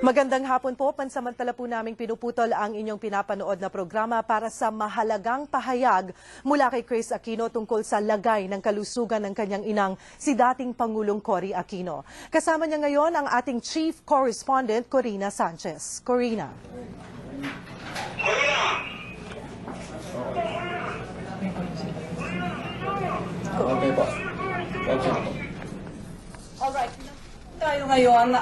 Magandang hapon po. Pansamantala po naming pinuputol ang inyong pinapanood na programa para sa mahalagang pahayag mula kay Chris Aquino tungkol sa lagay ng kalusugan ng kanyang inang, si dating Pangulong Cory Aquino. Kasama niya ngayon ang ating Chief Correspondent, Corina Sanchez. Corina. Okay po. Alright. Tayo ngayon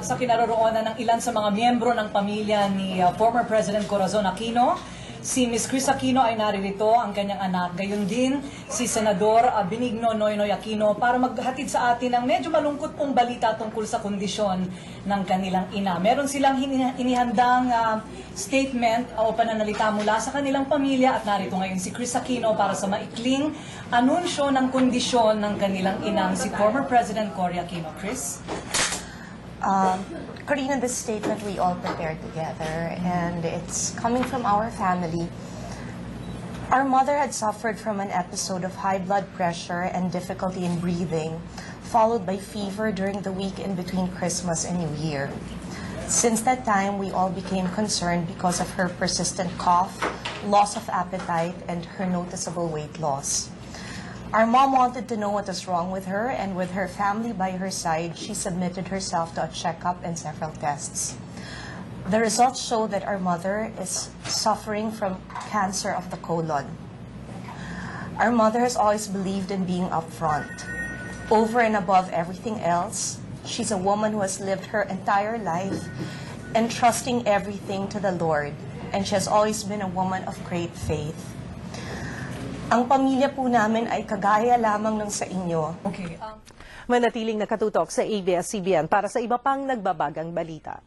sa kinaroroonan ng ilan sa mga miyembro ng pamilya ni former President Corazon Aquino. Si Ms. Chris Aquino ay naririto, ang kanyang anak. Gayon din si Senador Benigno Noynoy Aquino para maghatid sa atin ng medyo malungkot pong balita tungkol sa kondisyon ng kanilang ina. Meron silang inihandang statement o pananalita mula sa kanilang pamilya at narito ngayon si Chris Aquino para sa maikling anunsyo ng kondisyon ng kanilang inang si former President Cory Aquino. Chris? Corina, this statement we all prepared together, and it's coming from our family. Our mother had suffered from an episode of high blood pressure and difficulty in breathing, followed by fever during the week in between Christmas and New Year. Since that time, we all became concerned because of her persistent cough, loss of appetite, and her noticeable weight loss. Our mom wanted to know what was wrong with her, and with her family by her side, she submitted herself to a checkup and several tests. The results show that our mother is suffering from cancer of the colon. Our mother has always believed in being upfront. Over and above everything else, she's a woman who has lived her entire life entrusting everything to the Lord, and she has always been a woman of great faith. Ang pamilya po namin ay kagaya lamang ng sa inyo. Okay. Manatiling nakatutok sa ABS-CBN para sa iba pang nagbabagang balita.